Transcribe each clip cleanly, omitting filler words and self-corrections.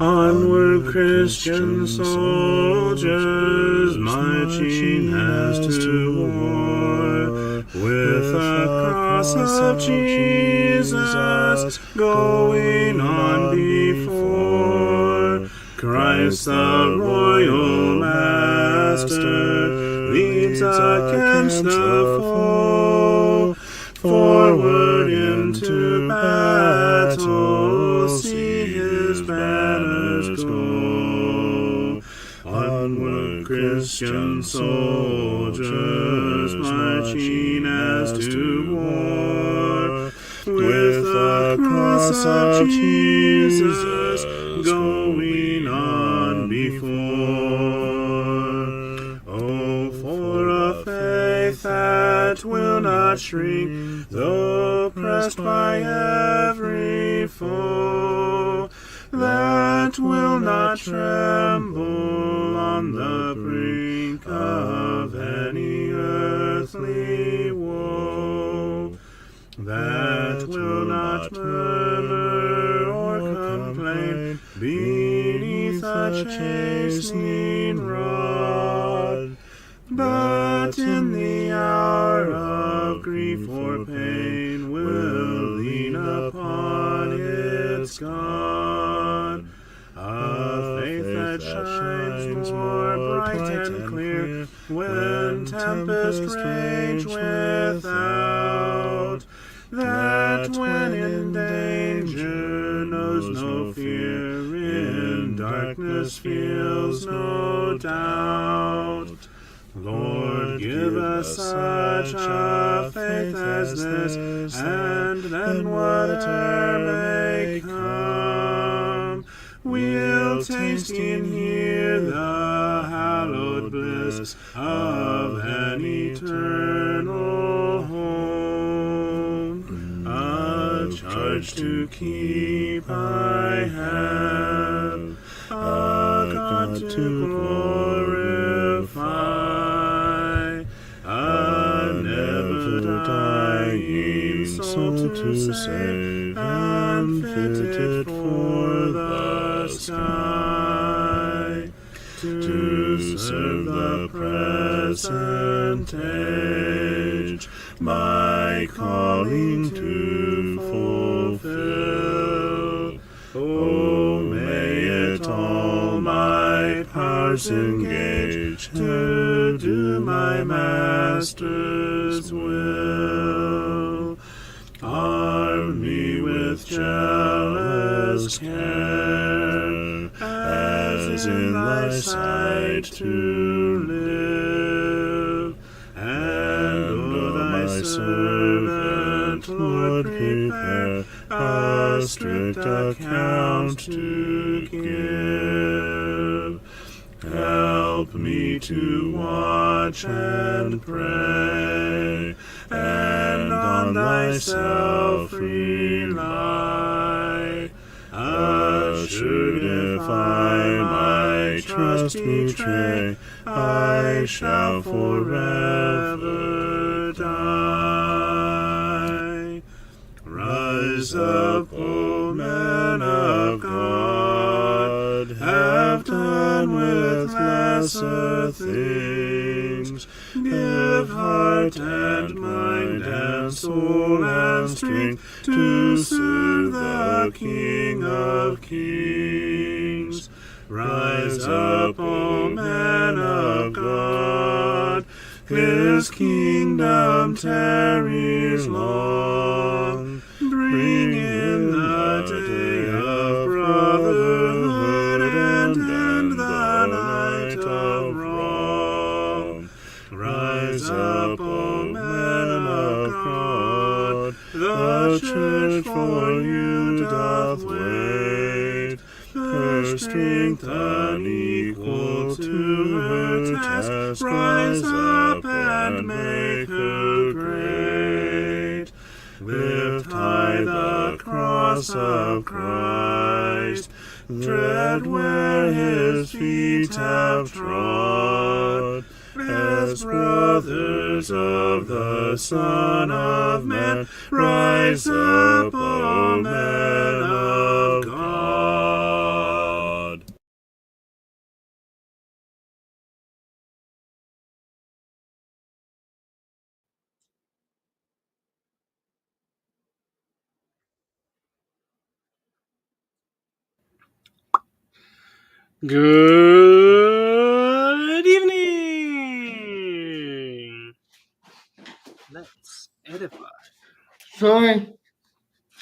Onward, Christian soldiers, marching as to war, with the cross of Jesus going on before. Christ the royal master leads against the foe, forward into battle, see his banners go. Onward, Christian soldiers, marching as to war, with the cross of Jesus going on before. Oh, for a faith that will not shrink, though pressed by every foe, that will not tremble on the brink of any earthly woe, that will not murmur or complain beneath a chastening rod, but in the hour of grief or pain will lean upon its God. A faith that shines more bright and clear when tempest rage without, that when in danger knows no fear, in darkness feels no doubt. Lord, give us such a faith as this, and then whatever may come, we'll taste and hear the hallowed bliss of an eternal home. A charge to keep I have, a God to glorify, a never-dying soul to save, and fitted for the sky, to serve the present age, my calling to fulfill. Oh, may it all my powers engage to do my Master's will. Arm me with jealous care, as in thy sight to live, and O thy servant, Lord, prepare a strict account to give. Help me to watch and pray, and on thyself rely. Assured if I my trust betray, I shall forever die. Rise up, O men of God, have done with lesser things. Give heart and mind and soul and strength to serve the King of Kings. Rise up, O men of God, his kingdom tarries long. Bring in the day of brotherhood and end the night of wrong. Rise up, O men of God, the church for you doth wait. Her strength unequal to her task, rise up and make her great. Lift high the cross of Christ, tread where his feet have trod. As brothers of the Son of Man, rise up, O men of God. Good evening. Let's edify. Sorry,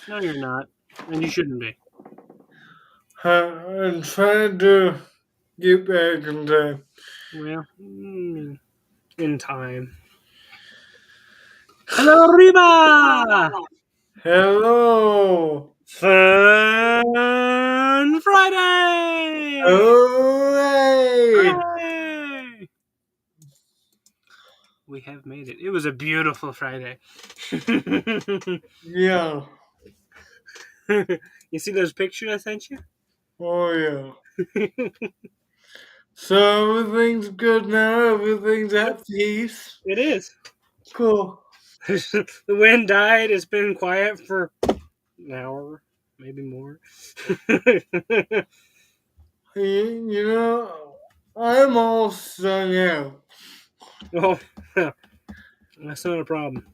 No, you're not, and you shouldn't be. I'm trying to get back in time. Well, in time. Hello, Reba. Hello! Fun Friday. Hooray! Hooray! We have made it. It was a beautiful Friday. Yeah. You see those pictures I sent you? Oh, yeah. So everything's good now? Everything's at peace? It is. Cool. The wind died. It's been quiet for an hour, maybe more. You know, I'm all strung out. Oh, that's not a problem.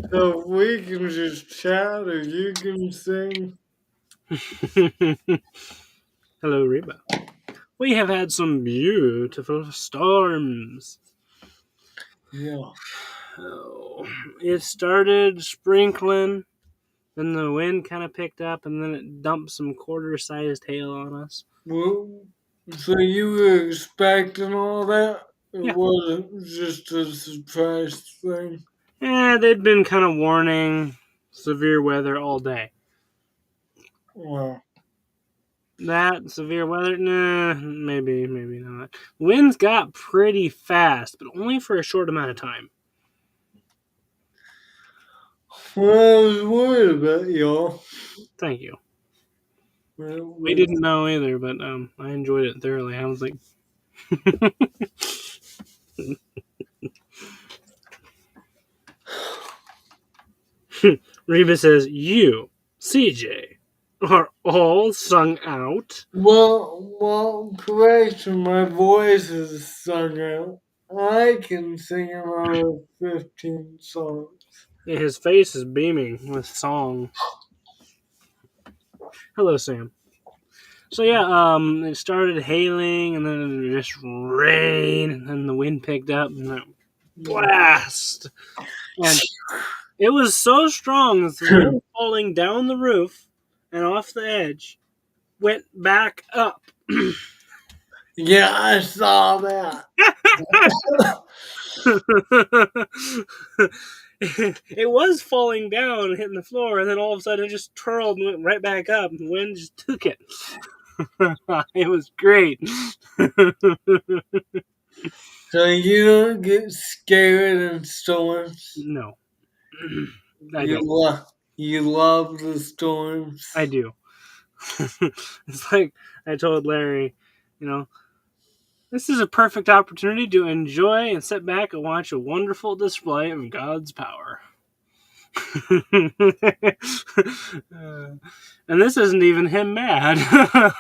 So we can just chat or you can sing. Hello, Reba. We have had some beautiful storms. Yeah. Oh, it started sprinkling, then the wind kind of picked up, and then it dumped some quarter-sized hail on us. Well, so you were expecting all that? It Yeah, wasn't just a surprise thing. they'd been kind of warning severe weather all day. Wow. That severe weather? Nah, maybe not. Winds got pretty fast, but only for a short amount of time. Well, I was worried about y'all. Thank you. Well, We didn't know either, but I enjoyed it thoroughly. I was like, Reba says, "You, CJ, are all sung out." correction, my voice is sung out. I can sing another 15 songs. His face is beaming with song. Hello, Sam. So yeah, it started hailing, and then it just rain, and then the wind picked up, and then blast. And it was so strong that the wind falling down the roof and off the edge went back up. Yeah, I saw that. It was falling down and hitting the floor, and then all of a sudden it just twirled and went right back up, and the wind just took it. It was great. So you don't get scared in storms. No, I You don't. you love the storms. I do. It's like I told Larry, you know, this is a perfect opportunity to enjoy and sit back and watch a wonderful display of God's power. And this isn't even him mad. I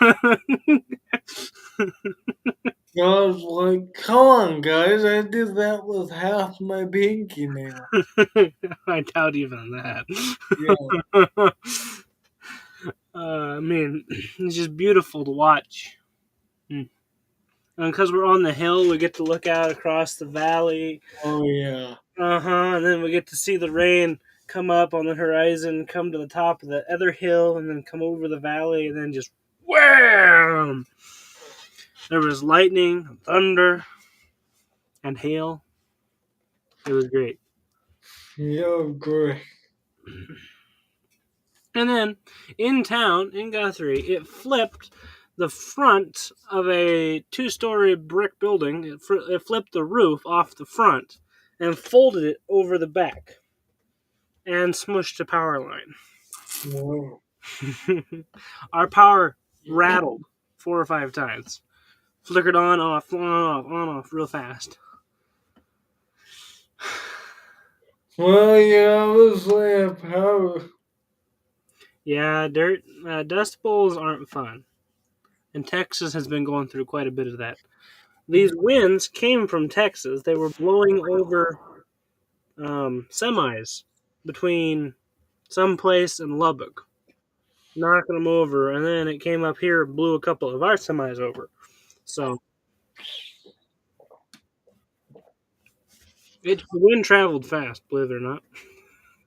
was like, come on, guys, I did that with half my pinky nail. I doubt even that. Yeah. I mean, it's just beautiful to watch. And because we're on the hill, we get to look out across the valley. Oh, yeah. And then we get to see the rain come up on the horizon, come to the top of the other hill, and then come over the valley, and then just wham! There was lightning, thunder, and hail. It was great. Yeah, great. And then in town, in Guthrie, it flipped the front of a 2-story brick building. It flipped the roof off the front and folded it over the back and smushed the power line. Wow. Our power rattled 4 or 5 times. Flickered on, off, real fast. Well, yeah, obviously I have power. Yeah, dust bowls aren't fun. And Texas has been going through quite a bit of that. These winds came from Texas. They were blowing over semis between someplace and Lubbock. knocking them over, and then it came up here, blew a couple of our semis over. So the wind traveled fast, believe it or not.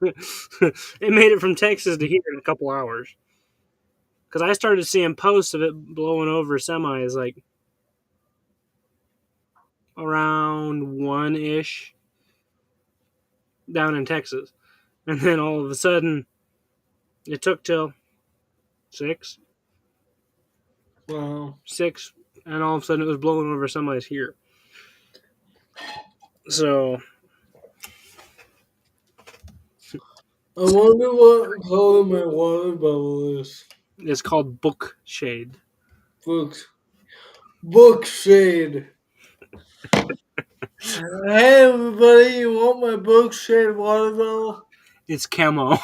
It made it from Texas to here in a couple hours. Because I started seeing posts of it blowing over semis like around 1 ish down in Texas. And then all of a sudden, it took till 6, Wow. 6, and all of a sudden it was blowing over semis here. So I wonder what color my water bubble is. it's called book shade. Books. Book shade. Hey everybody, you want my book shade water bottle? It's camo.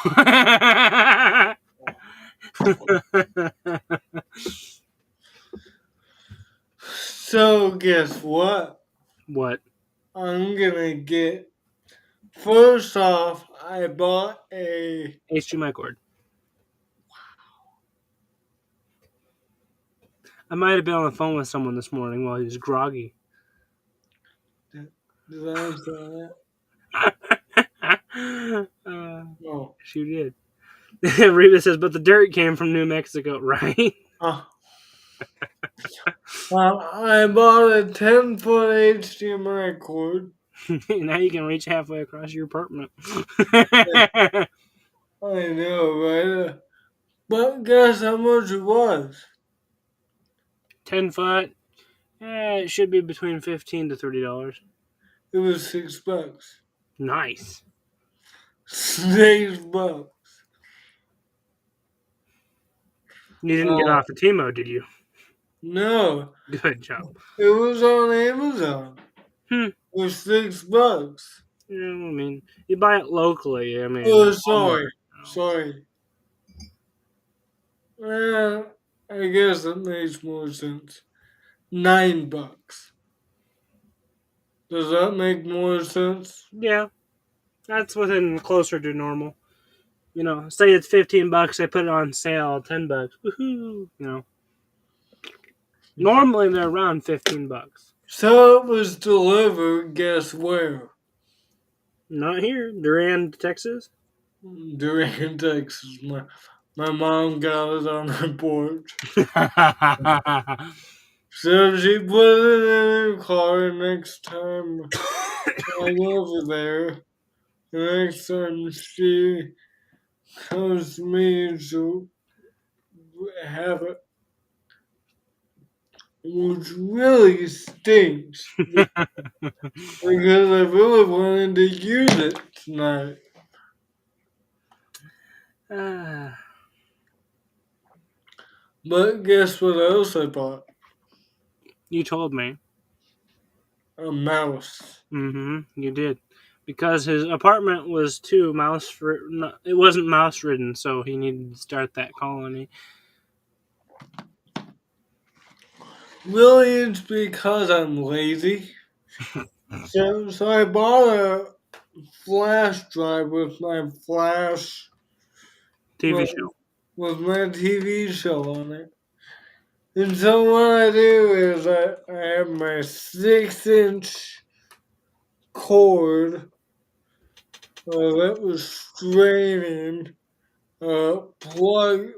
So guess what? What? I'm gonna get. First off, I bought a. HDMI cord. I might have been on the phone with someone this morning while he was groggy. Did I answer that? No. She did. Reba says, but the dirt came from New Mexico, right? I bought a 10-foot HDMI cord. Now you can reach halfway across your apartment. I know, right? But guess how much it was? 10 foot. It should be between $15 to $30. It was $6. Nice. $6. You didn't get off the Timo, did you? No, Good job. it was on Amazon. Hmm. It was $6. Yeah, I mean, you buy it locally. I mean, Oh, Walmart, sorry. Well, I guess that makes more sense. $9. Does that make more sense? Yeah, that's within closer to normal. Say it's $15, they put it on sale, $10. Woohoo! Normally they're around $15. So it was delivered, guess where? Not here, Durand, Texas. During Texas. My mom got it on her porch. So she put it in her car next time I'm over there. The next time she comes to me to have it, which really stinks because I really wanted to use it tonight. But guess what else I bought? You told me. A mouse. Mm-hmm. You did, because his apartment was too mouse. No, it wasn't mouse ridden, so he needed to start that colony. Really, it's because I'm lazy. So I bought a flash drive with my flash TV show. with my TV show on it. And so what I do is I have my 6-inch cord that was straining, plug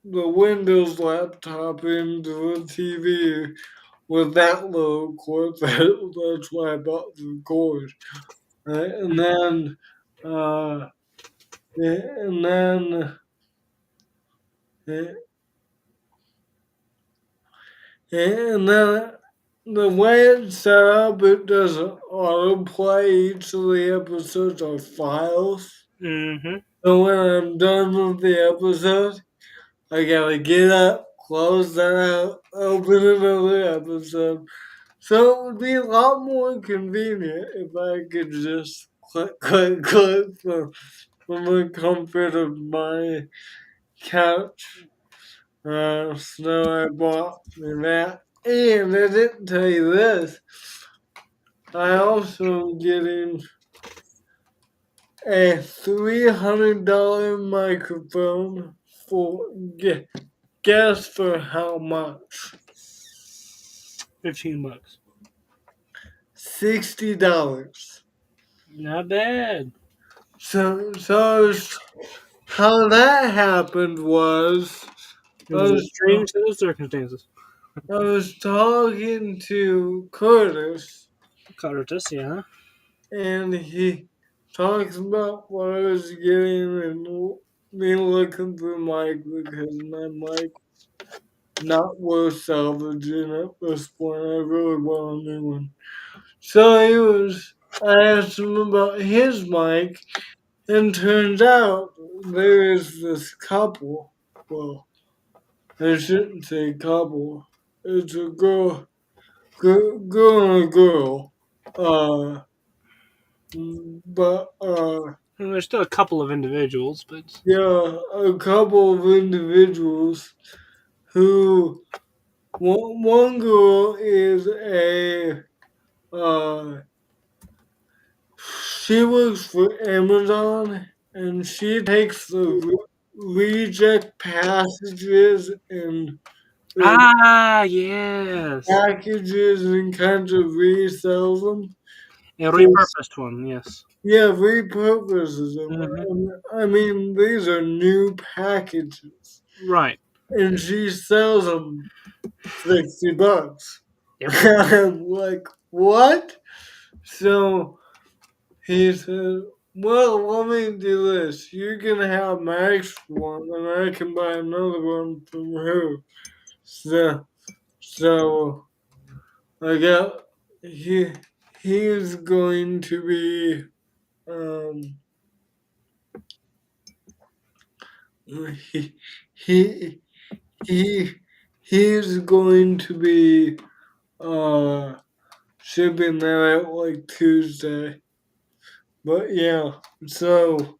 the Windows laptop into the TV with that little cord. That's why I bought the cord. Right? Uh, and then, and then the way it's set up, it doesn't autoplay. Each of the episodes are files. Mm-hmm. So when I'm done with the episode, I gotta get up, close that out, open another episode. So it would be a lot more convenient if I could just click, click, click from the comfort of my couch. So I bought me that. And I didn't tell you this. I also am getting a $300 microphone for guess for how much? $15. $60. Not bad. So how that happened was It I was a was strange set of circumstances. I was talking to Curtis, Curtis, yeah. and he talks about what I was getting and me looking for mic because my mic not worth salvaging at this point. I really want a new one. So I asked him about his mic, and turns out there is this couple. Well, I shouldn't say couple. It's a girl and a girl. Uh, but And there's still a couple of individuals, but yeah, a couple of individuals who one girl is a she works for Amazon and she takes the reject passages and or yes, packages and kind of resells them. a So repurposed one. Yes. yeah, repurposes them. Hmm. I mean, these are new packages, Right. and she sells them $60. Yep. I'm like, what? So he said, well, let me do this. You can have Max one, and I can buy another one from her. So I got he he's going to be um he he he he's going to be uh shipping that out like Tuesday. But yeah, so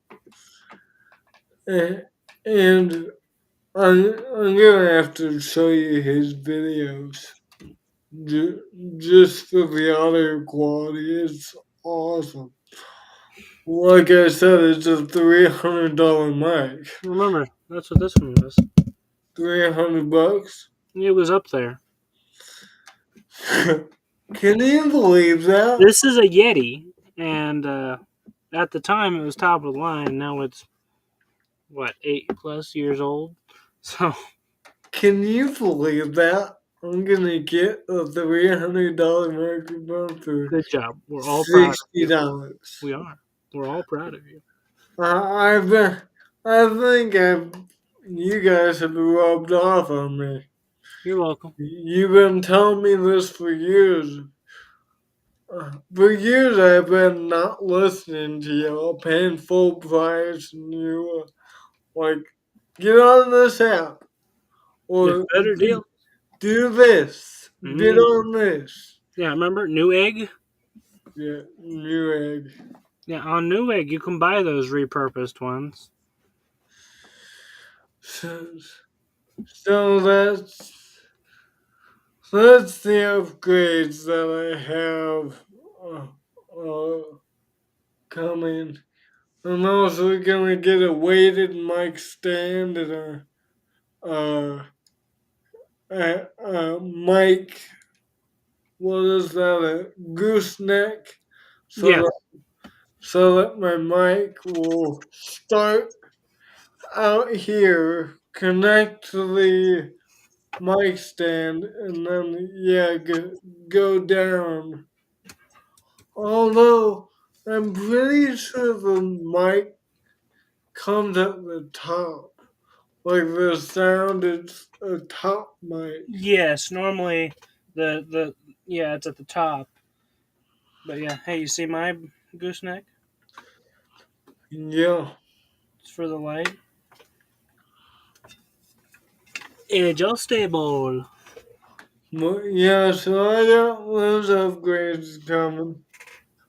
and, and I'm gonna have to show you his videos just for the audio quality. It's awesome. Like I said, it's a $300 mic. Remember, that's what this one was. $300. It was up there. Can you believe that? This is a Yeti, and at the time it was top of the line. Now it's what 8+ years old. So Can you believe that? I'm gonna get a $300 microphone for good job. We're all proud of sixty you. dollars. We are. We're all proud of you. I've been, I think you guys have rubbed off on me. You're welcome. You've been telling me this for years. For years, I've been not listening to you, paying full price, and you like get on this app There's or better deal. do this, get Mm. on this. Yeah, remember Newegg? Yeah, new egg. Yeah, on Newegg you can buy those repurposed ones. So, so that's the upgrades that I have coming. I'm also gonna get a weighted mic stand and a mic. What is that? A gooseneck, so Yes. that so that my mic will start out here, connect to the mic stand, and then yeah, go down. Although I'm pretty sure the mic comes at the top. Like the sound is a top mic. Yes, normally the yeah, it's at the top. But yeah, hey, you see my gooseneck? Yeah. It's for the light. Adjustable. Yeah, so I got those upgrades coming.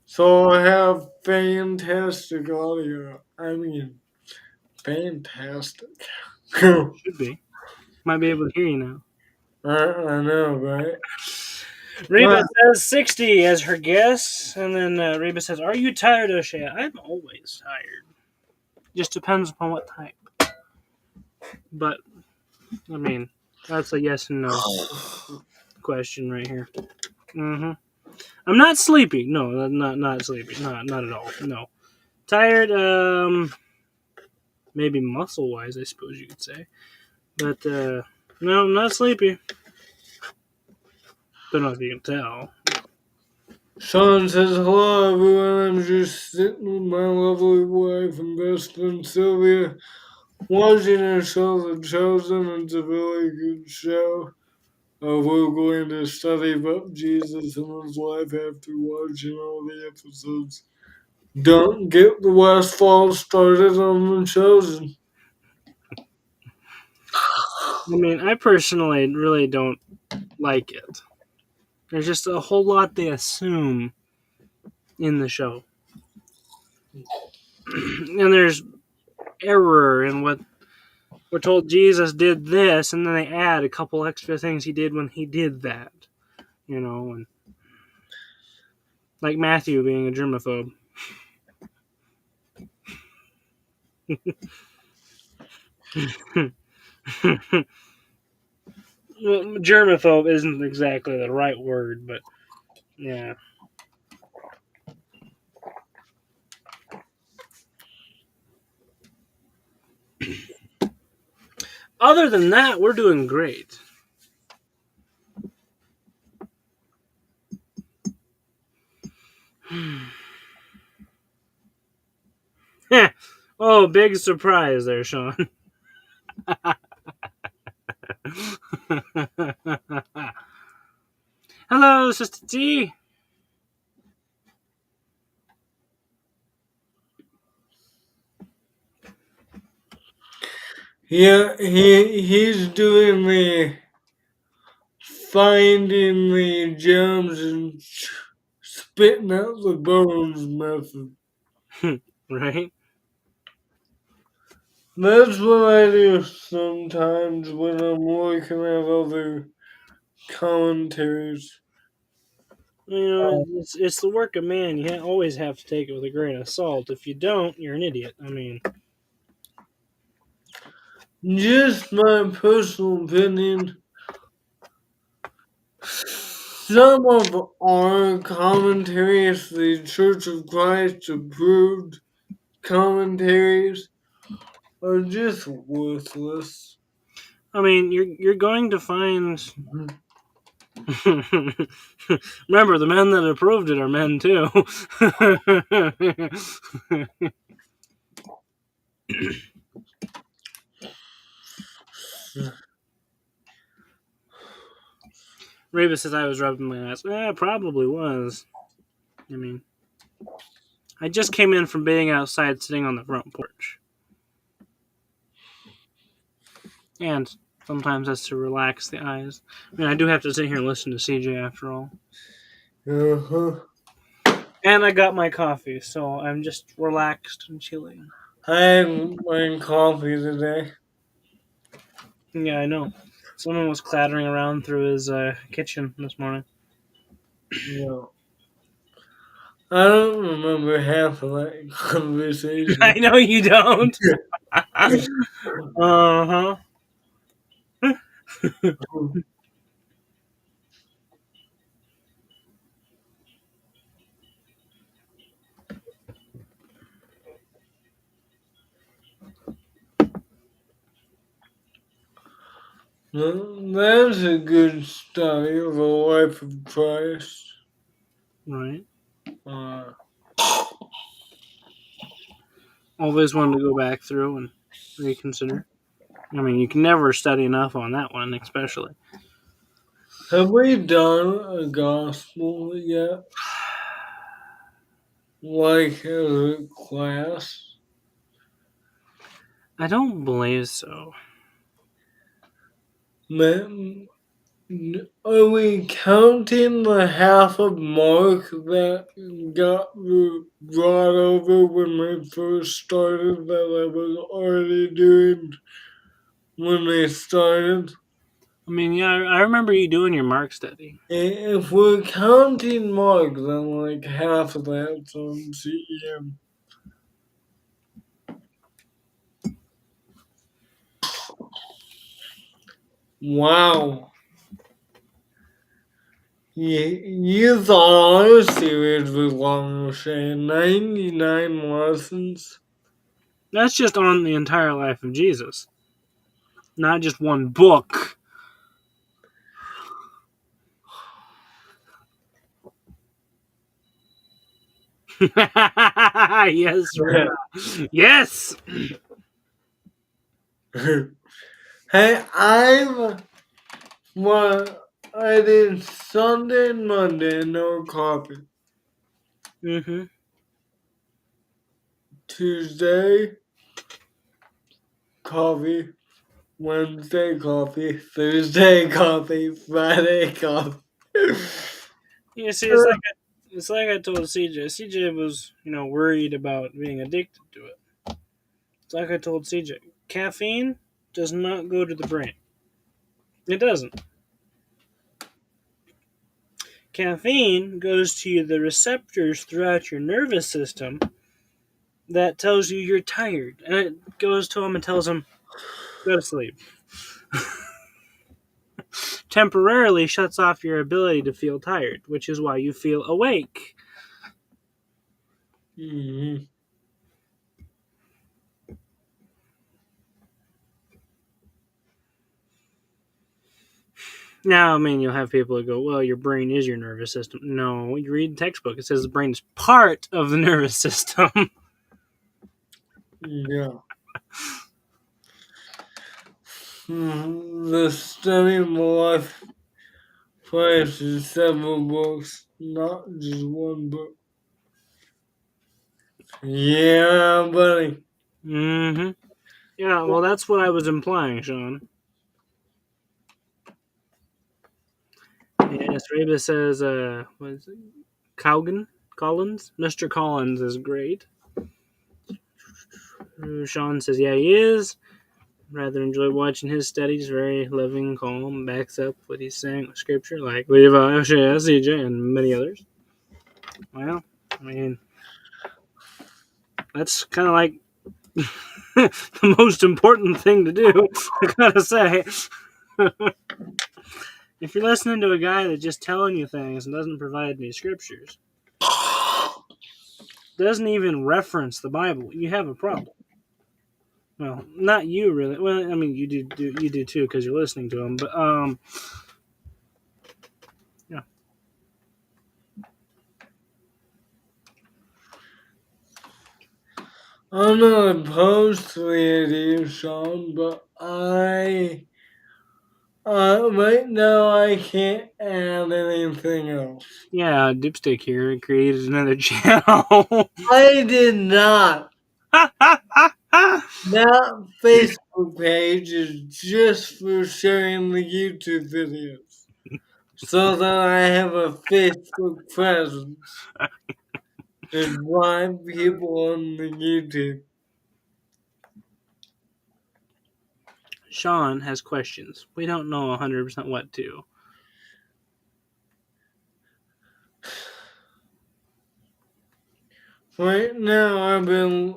So I have fantastic audio. I mean, fantastic. I, Should be. Might be able to hear you now. I know, right? Reba But says 60 as her guess, and then Reba says, "Are you tired, O'Shea?" I'm always tired. Just depends upon what type. But I mean, that's a yes and no question right here. I'm not sleepy. No, not sleepy. Not at all. No. Tired. Maybe muscle wise, I suppose you could say. But no, I'm not sleepy. Don't know if you can tell. Sean says, hello everyone, I'm just sitting with my lovely wife and best friend Sylvia, watching our show The Chosen. It's a really good show. We're going to study about Jesus and his life after watching all the episodes. Don't get the West Fall started on The Chosen. I mean, I personally really don't like it. There's just a whole lot they assume in the show. And there's error in what we're told Jesus did this, and then they add a couple extra things he did when he did that. And like Matthew being a germaphobe. Well, germaphobe isn't exactly the right word, but yeah. Other than that, we're doing great. Oh, big surprise there, Sean. Hello, Sister T. Yeah, he's doing the finding the gems and spitting out the bones method. Right? That's what I do sometimes when I'm looking at other commentaries. It's the work of man. You always have to take it with a grain of salt. If you don't, you're an idiot. I mean, Just my personal opinion. Some of our commentaries, the Church of Christ approved commentaries, are just worthless. you're going to find. Remember, the men that approved it are men too. Reba says I was rubbing my ass. It probably was. I mean, I just came in from being outside sitting on the front porch. And sometimes that's to relax the eyes. I mean, I do have to sit here and listen to CJ after all. Uh-huh. And I got my coffee, so I'm just relaxed and chilling. I had my coffee today. Yeah, I know. Someone was clattering around through his kitchen this morning. No. I don't remember half of that conversation. I know you don't. Uh huh. That's a good study of the life of Christ. Right. Uh, Always wanted to go back through and reconsider. I mean, you can never study enough on that one, especially. have we done a gospel yet? Like as a class? I don't believe so. Man, are we counting the half of Mark that got brought over when we first started that I was already doing when they started? I mean, yeah, I remember you doing your Mark study. If we're counting Mark, then like half of that's on CEM. Wow. You thought our series was long, saying 99 lessons? That's just on the entire life of Jesus, not just one book. Yes, Reba. Yes. Hey, I did Sunday and Monday, no coffee. Mm-hmm. Tuesday, coffee. Wednesday, coffee. Thursday, coffee. Friday, coffee. You see, it's like I told CJ. CJ was, worried about being addicted to it. It's like I told CJ. Caffeine does not go to the brain. It doesn't. Caffeine goes to the receptors throughout your nervous system that tells you you're tired, and it goes to them and tells them go to sleep. Temporarily shuts off your ability to feel tired, which is why you feel awake. Mm-hmm. Now, I mean, you'll have people that go, well, your brain is your nervous system. No, you read the textbook. It says the brain is part of the nervous system. Yeah. The study of life places several books, not just one book. Yeah, buddy. Mm-hmm. Yeah, well, that's what I was implying, Sean. Yes, Reba says, what is it? Cowgan? Collins? Mr. Collins is great. Sean says, yeah, he is. Rather enjoy watching his studies. Very loving, calm, backs up what he's saying with scripture, like Levi, O'Shea, CJ, and many others. Well, I mean, that's kind of like the most important thing to do, I gotta say. If you're listening to a guy that's just telling you things and doesn't provide any scriptures, doesn't even reference the Bible, you have a problem. Well, not you really. Well, I mean, you do too because you're listening to him. But yeah, I'm not opposed to the idea, Sean, but right now I can't add anything else. yeah, Dipstick here created another channel. I did not. That Facebook page is just for sharing the YouTube videos, so that I have a Facebook presence to drive people on the YouTube. Sean has questions. We don't know 100% what to. Right now, I've been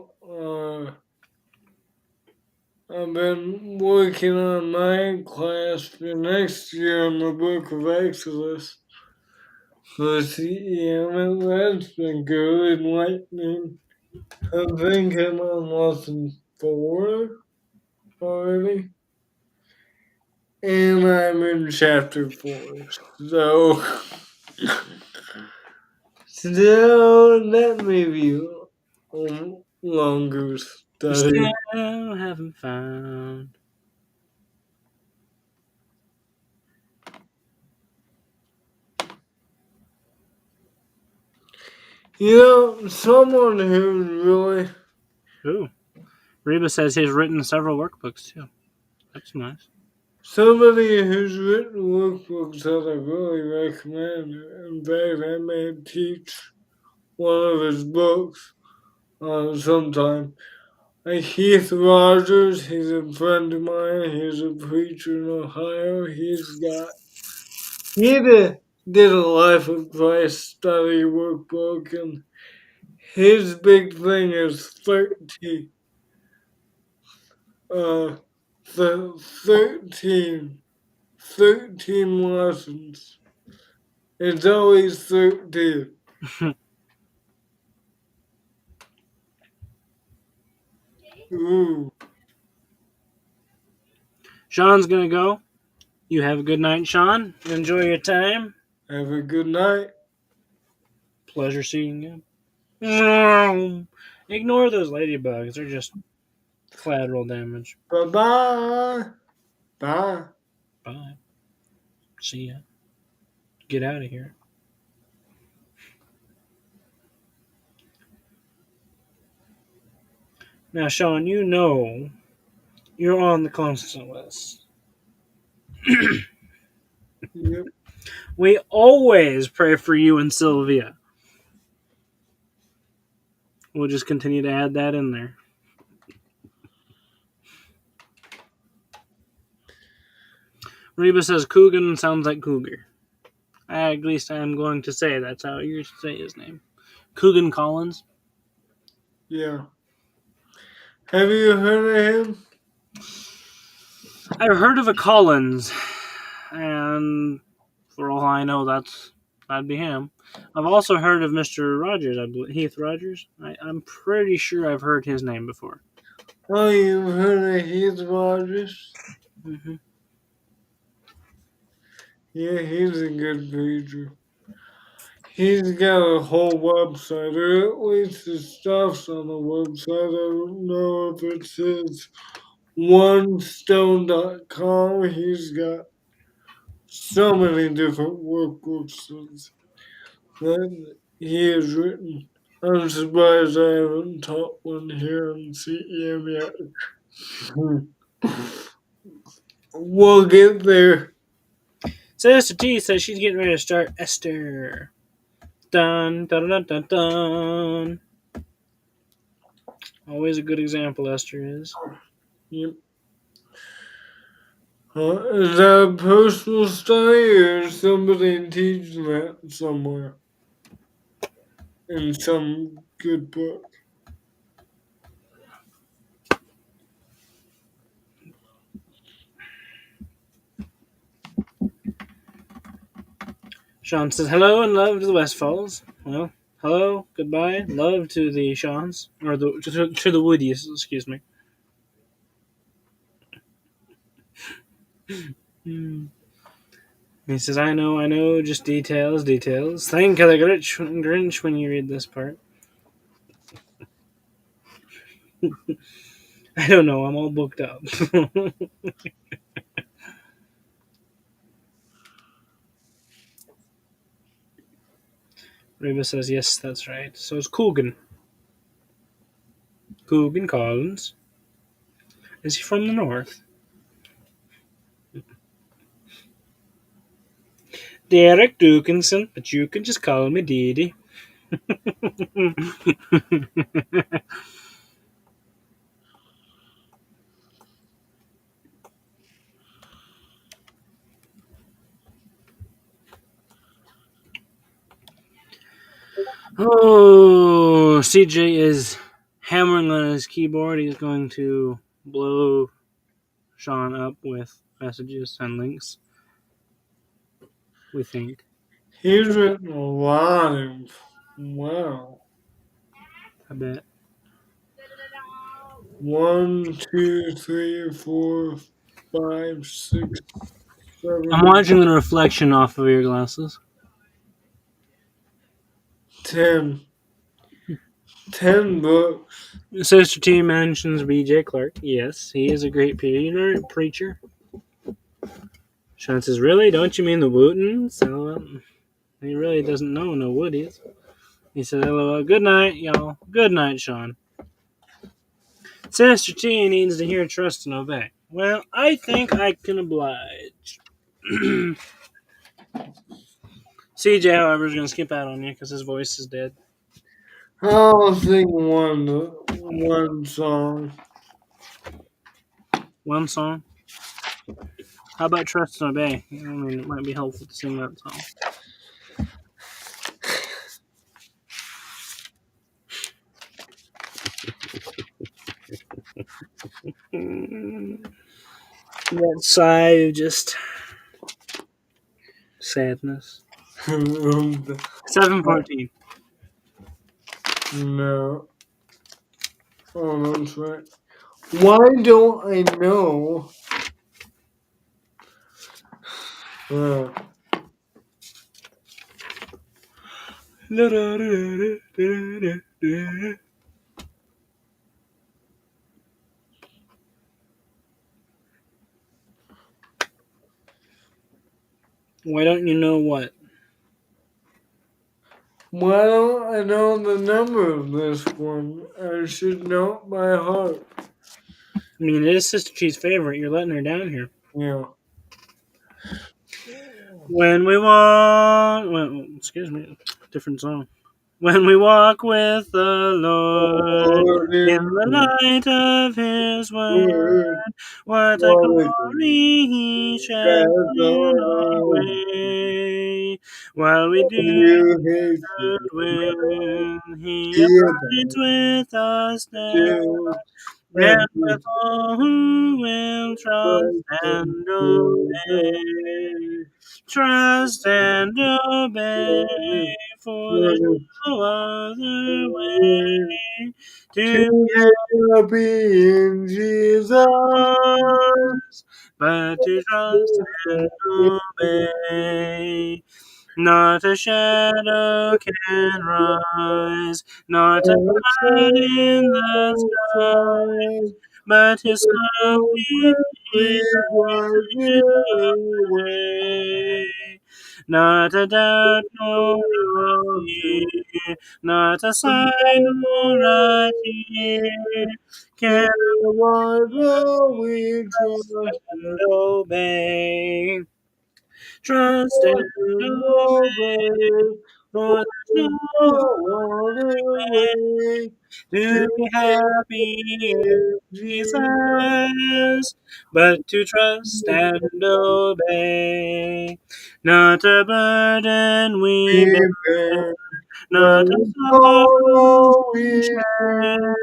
working on my class for next year on the Book of Exodus. For CEM, that's been good enlightening. I think I'm on lesson 4 already. And I'm in chapter 4. So, that may be a longer study. Still haven't found. You know, someone who's really, Ooh. Reba says he's written several workbooks too. That's nice. somebody who's written workbooks that I really recommend. In fact, I may teach one of his books sometime. Like Heath Rogers, he's a friend of mine. He's a preacher in Ohio. He did a Life of Christ study workbook, and his big thing is 13. The 13. 13 lessons. It's always 13. Ooh, Sean's gonna go. You have a good night, Sean. Enjoy your time. have a good night. Pleasure seeing you. Ignore those ladybugs. They're just collateral damage. Bye-bye. Bye. Bye. See ya. Get out of here. Now, Sean, you know you're on the constant list. Yep. We always pray for you and Sylvia. We'll just continue to add that in there. Reba says Coogan sounds like Cougar. At least I'm going to say that's how you say his name. Coogan Collins. Yeah. Have you heard of him? I've heard of a Collins, and for all I know, that'd be him. I've also heard of Mr. Rogers, I believe, Heath Rogers. I'm pretty sure I've heard his name before. Oh, you've heard of Heath Rogers? Mm-hmm. Yeah, he's a good preacher. He's got a whole website, or at least his stuff's on the website. I don't know if it says onestone.com. He's got so many different workbooks that he has written. I'm surprised I haven't taught one here in CEM yet. We'll get there. Sister T says she's getting ready to start Esther. Dun dun dun dun dun. Always a good example, Esther is. Yep. Is that a personal study or is somebody teaching that somewhere in some good book? Sean says hello and love to the Westfalls. Well, hello, goodbye, love to the Seans or to the Woodies. Excuse me. Hmm. He says, I know, just details, details. Think of the Grinch when you read this part. I don't know, I'm all booked up. Reba says, yes, that's right. So it's Coogan. Coogan Collins. Is he from the north? Derek Dukinson, but you can just call me Dee Dee. Oh, CJ is hammering on his keyboard. He's going to blow Sean up with messages and links. We think. He's written a lot of, wow. I bet. 1, 2, 3, 4, 5, 6, I'm 7, watching the reflection off of your glasses. 10. 10 books. Sister T mentions B.J. Clark. Yes, he is a great preacher. Sean says, really? Don't you mean the Wootons? So, he really doesn't know no Woodies. He said, LOL. Good night, y'all. Good night, Sean. Sister T needs to hear, trust, and obey. Well, I think I can oblige. CJ, however, is going to skip out on you because his voice is dead. I'll sing one song. One song. How about Trust and Obey? I mean, it might be helpful to sing that song. That sigh just Sadness. Um, 7:14. no. Oh, that's right. Why don't I know? Uh, Why don't you know what? why don't I know the number of this one? I should know it by heart. I mean, it is Sister Chee's favorite. You're letting her down here. Yeah. When we walk, excuse me, different song. When we walk with the Lord Lord in in the His light of His word, word, what a what a glory He sheds God in on our earth. way. While we do You hate good will, He He abides with us there. abides And and with all who will trust and obey, trust and obey, for there's no other way to to be happy in Jesus. us but to trust and obey. Not a shadow can rise, not a cloud in the sky, but His love with me Please away. Not a doubt nor a fear, not a sign nor a tear can we trust and obey. Trust and obey, obey, for for there's there's no no other way to to be get happy in in Jesus. Jesus, but to trust and obey. Not a burden we bear, We bear, not a no sorrow sorrow we we share, share,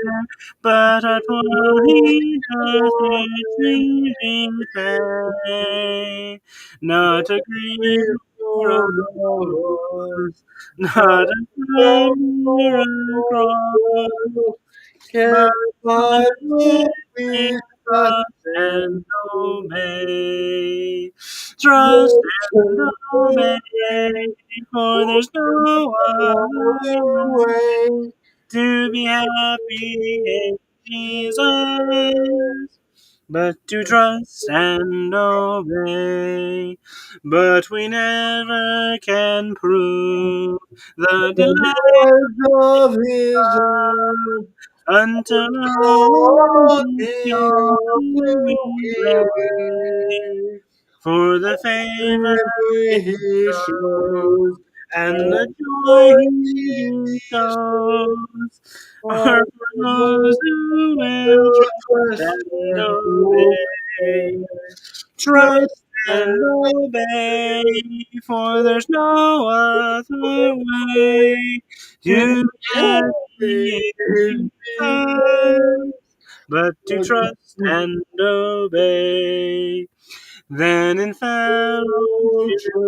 but our toil no He doth richly repay. Not a grief nor a loss, not a cloud nor a cross, but can the follow we me, trust trust and and obey. Trust and obey, for there's no other way way. to be happy in Jesus, but to trust and obey. But we never can prove the The delight words of his own, until all on the Calvary we will we lay. be. For the favor Wherever He he shows shows, and the and joy joy He he bestows, bestows are all for the those Lord who will will trust trust and and obey. obey. Trust Trust and and obey, for there's no other way to be happy obey in in Jesus. Jesus, but to trust and obey. Then in fellowship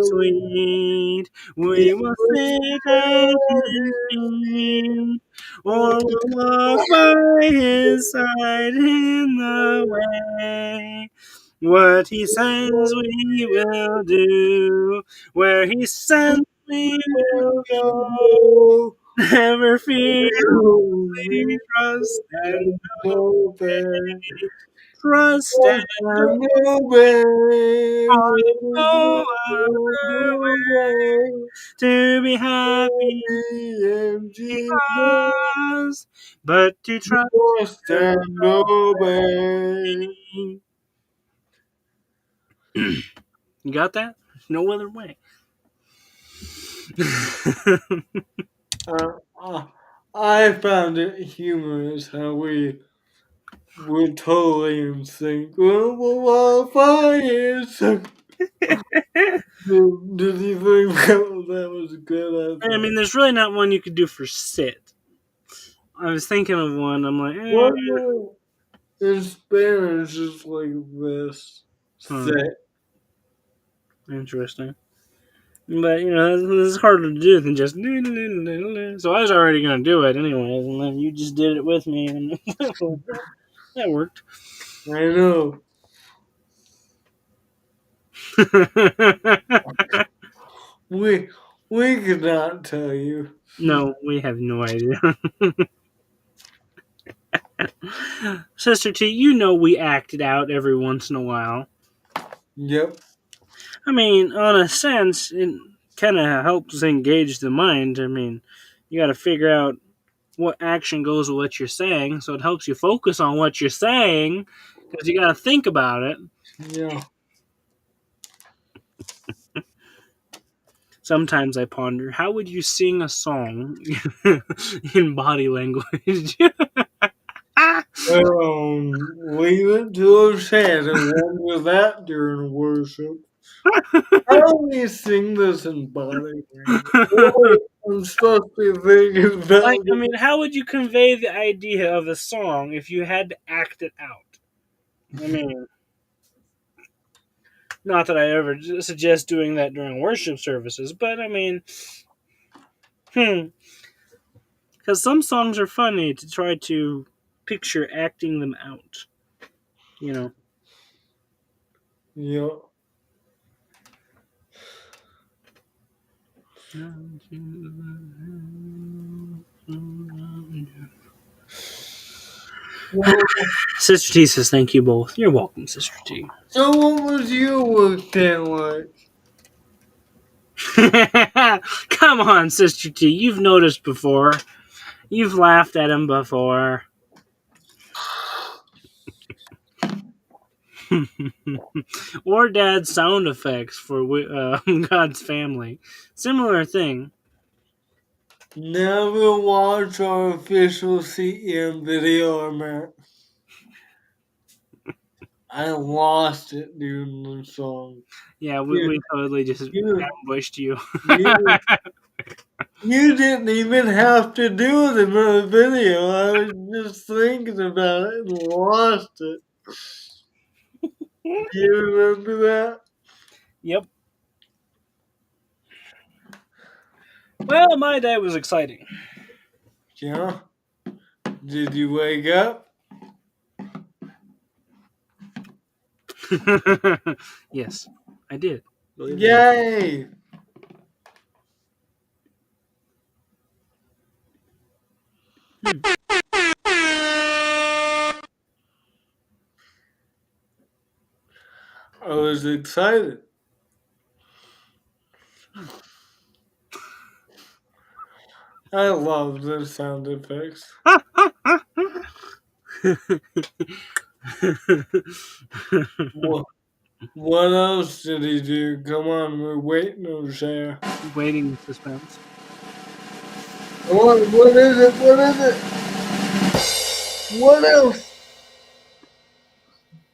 sweet we will sit at His feet, or we'll walk by His side in the way. What He says we will do, where He sends we will go. Never fear, we trust and obey. Trust and And obey, obey, for there's no other way to be happy in Jesus. because, but to trust Trust and and obey. obey. You got that? There's no other way. Uh, uh, I found it humorous how we were totally in sync. Well, fire. Did you think that was good? I I thought. mean, there's really not one you could do for sit. I was thinking of one. I'm like, One in Spanish is like this. huh, Set. interesting. But this is harder to do than just. So I was already gonna do it anyways, and then you just did it with me, and that worked. I know. We we could not tell you. No, we have no idea. Sister T, we act it out every once in a while. Yep. I mean, on a sense, it kind of helps engage the mind. I mean, you got to figure out what action goes with what you're saying, so it helps you focus on what you're saying because you got to think about it. Yeah. Sometimes I ponder, how would you sing a song in body language? Leave it to a chat and wonder that during worship. How do we sing this in body language? Wait, I'm supposed to be thinking Like, about I mean, how would you convey the idea of a song if you had to act it out? I mean, not that I ever suggest doing that during worship services, but I mean, because some songs are funny to try to picture acting them out. You know. Yeah. Well, Sister T says, "Thank you both." You're welcome, Sister T. so what was your work day like? Come on, Sister T. You've noticed before. You've laughed at him before. Or Dad's sound effects for God's family. Similar thing. Never watch our official CM video, man. I lost it during the song. Yeah, You, we totally just you, ambushed you. you, you didn't even have to do it in the video. I was just thinking about it and lost it. Do you remember that? Yep. Well, my day was exciting. Yeah. Did you wake up? Yes, I did. Believe it or not. Yay! Hmm. I was excited. I love the sound effects. What, what else did he do? Come on, we're waiting on Share. Waiting in suspense. Come on, what is it? What is it? What else?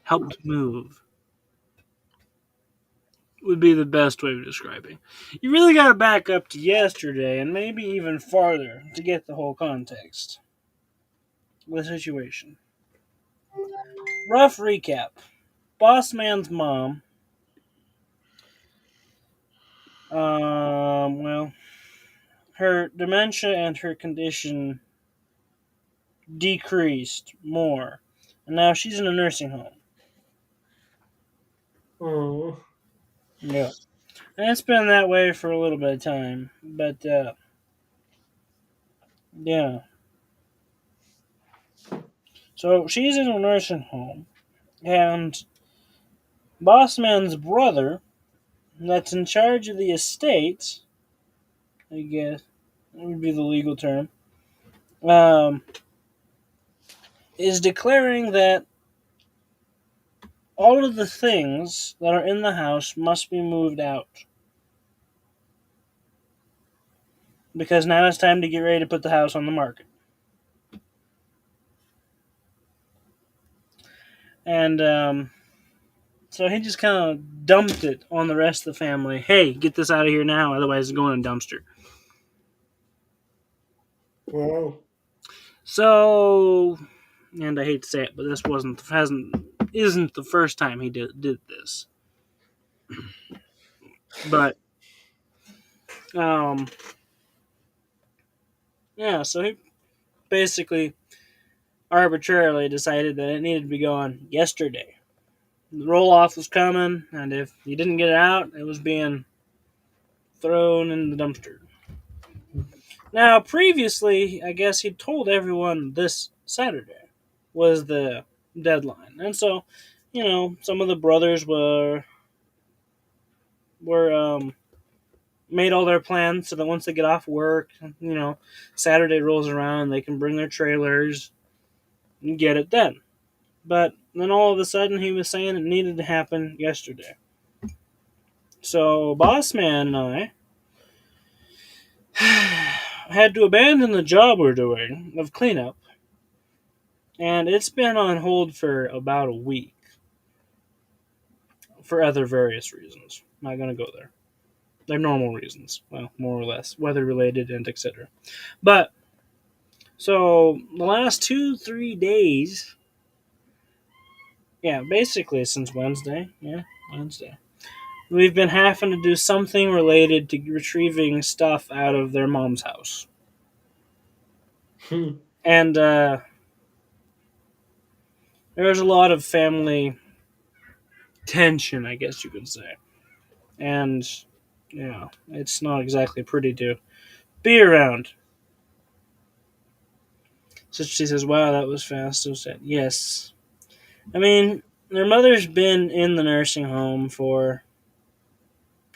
Helped move would be the best way of describing. You really got to back up to yesterday and maybe even farther to get the whole context of the situation. Rough recap. Boss man's mom, well, her dementia and her condition decreased more, and now she's in a nursing home. Oh, Yeah, and it's been that way for a little bit of time, but yeah. So she's in a nursing home, and Bossman's brother, that's in charge of the estate, I guess that would be the legal term, um, is declaring that all of the things that are in the house must be moved out. Because now it's time to get ready to put the house on the market. And so he just kind of dumped it on the rest of the family. Hey, get this out of here now, otherwise it's going in a dumpster. wow. So, and I hate to say it, but this isn't the first time he did this. But Um, yeah, so he basically arbitrarily decided that it needed to be gone yesterday. The roll off was coming, and if you didn't get it out, it was being thrown in the dumpster. Now, previously, I guess he told everyone this Saturday was the deadline, and so, some of the brothers were made all their plans so that once they get off work, Saturday rolls around, they can bring their trailers and get it done. But then all of a sudden, he was saying it needed to happen yesterday. So, Boss Man and I had to abandon the job we're doing of cleanup, and it's been on hold for about a week for other various reasons. Not going to go there. They're normal reasons, well, more or less, weather related and etc. But so the last 2-3 days, yeah, basically since Wednesday, Wednesday, we've been having to do something related to retrieving stuff out of their mom's house, Hmm. and there's a lot of family tension, I guess you could say, and yeah, it's not exactly pretty to be around. So she says, "Wow, that was fast." So sad. Yes, I mean, their mother's been in the nursing home for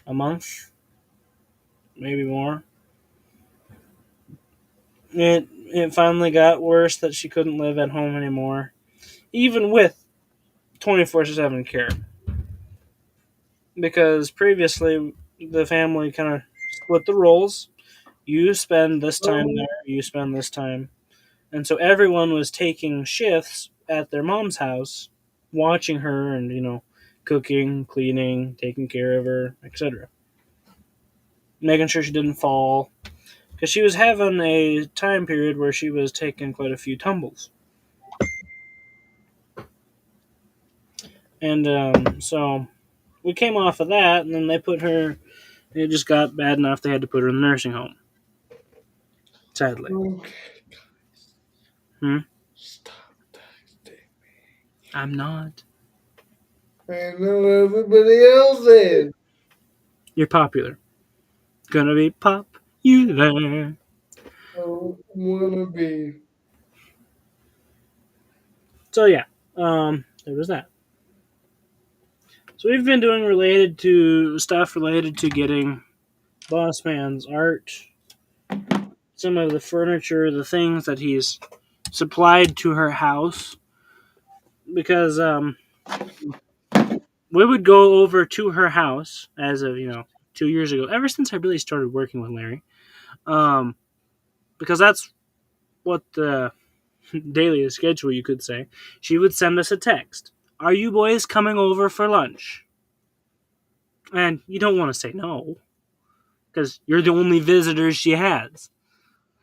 a month, maybe more. It finally got worse that she couldn't live at home anymore, even with 24/7 care, because previously the family kind of split the roles. You spend this time Oh, there, you spend this time, and so everyone was taking shifts at their mom's house, watching her and cooking, cleaning, taking care of her, etc. Making sure she didn't fall, because she was having a time period where she was taking quite a few tumbles, and so we came off of that, and then they put her. It just got bad enough they had to put her in the nursing home. Sadly, okay. hmm? Stop texting. I'm not. I know everybody else is. You're popular. Gonna be popular. I don't wanna be. So yeah, there was that. So we've been doing related to stuff related to getting Boss Man's art, some of the furniture, the things that he's supplied to her house, because we would go over to her house as of 2 years ago. Ever since I really started working with Larry, um, because that's what the daily schedule, you could say. She would send us a text. Are you boys coming over for lunch? And you don't want to say no, because you're the only visitors she has.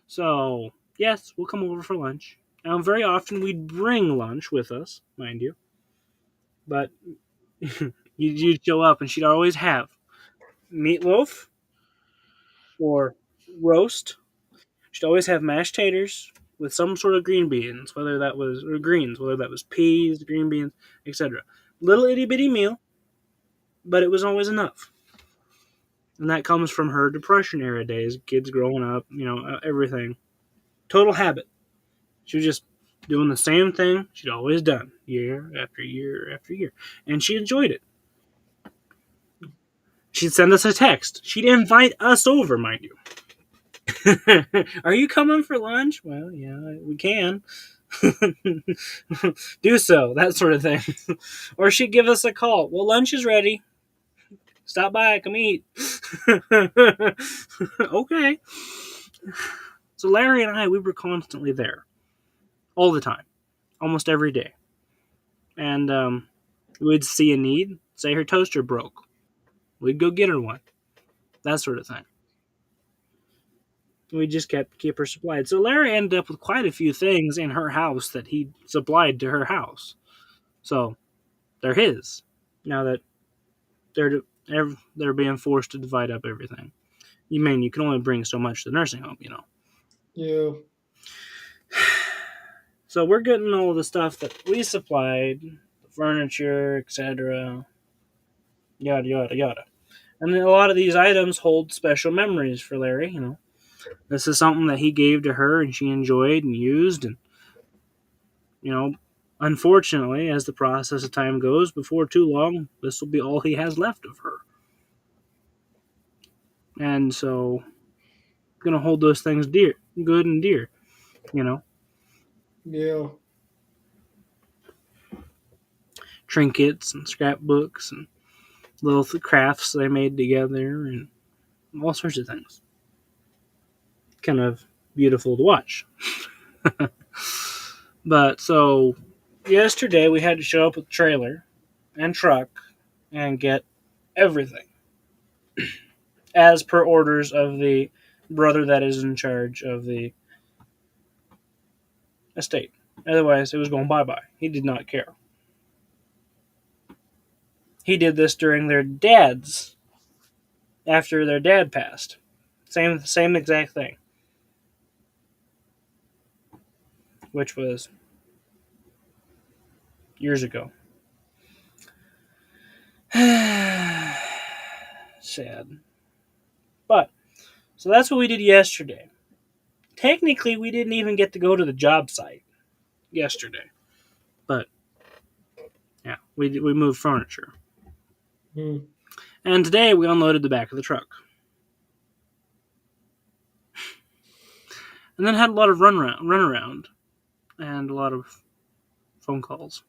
So, yes, we'll come over for lunch. Now, very often we'd bring lunch with us, mind you, but you'd show up and she'd always have meatloaf or roast. She'd always have mashed taters with some sort of green beans, whether that was or greens, whether that was peas, green beans, etc. Little itty bitty meal, but it was always enough. And that comes from her depression era days, kids growing up, everything. Total habit. She was just doing the same thing she'd always done, year after year after year. And she enjoyed it. She'd send us a text. She'd invite us over, mind you. Are you coming for lunch? Well, yeah, we can. Do so, that sort of thing. Or she'd give us a call. Well, lunch is ready. Stop by, come eat. Okay. So Larry and I, we were constantly there, all the time, almost every day. And we'd see a need, say her toaster broke. We'd go get her one, that sort of thing. We just keep her supplied. So Larry ended up with quite a few things in her house that he supplied to her house. So they're his now that they're they're being forced to divide up everything. You can only bring so much to the nursing home. Yeah. So we're getting all the stuff that we supplied, the furniture, etc., yada yada yada. And a lot of these items hold special memories for Larry. This is something that he gave to her and she enjoyed and used, and you know, unfortunately, as the process of time goes, before too long, this will be all he has left of her. And so, gonna hold those things dear, good and dear. You know, Yeah. trinkets and scrapbooks and little crafts they made together and all sorts of things. Kind of beautiful to watch. But so, yesterday we had to show up with a trailer and truck and get everything as per orders of the brother that is in charge of the estate. Otherwise, it was going bye bye. He did not care. He did this during their dads, after their dad passed. Same exact thing, which was years ago. Sad. But, so that's what we did yesterday. Technically, we didn't even get to go to the job site yesterday. But, yeah, we moved furniture. Hmm. And today we unloaded the back of the truck. And then had a lot of run around and a lot of phone calls.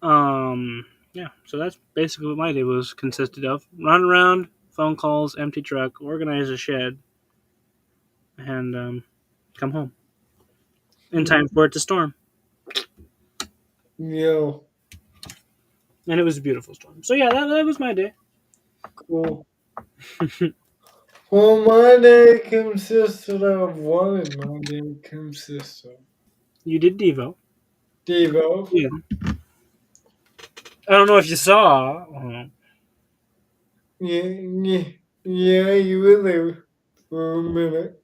Yeah, so that's basically what my day was consisted of. Run around, phone calls, empty truck, organize a shed, and come home in time for it to storm. Yeah. And it was a beautiful storm. So yeah, that was my day. Cool. Well, my day consisted of what did my day consist of? You did Devo. Devo. Yeah. I don't know if you saw. Yeah, yeah, yeah, you were there for a minute.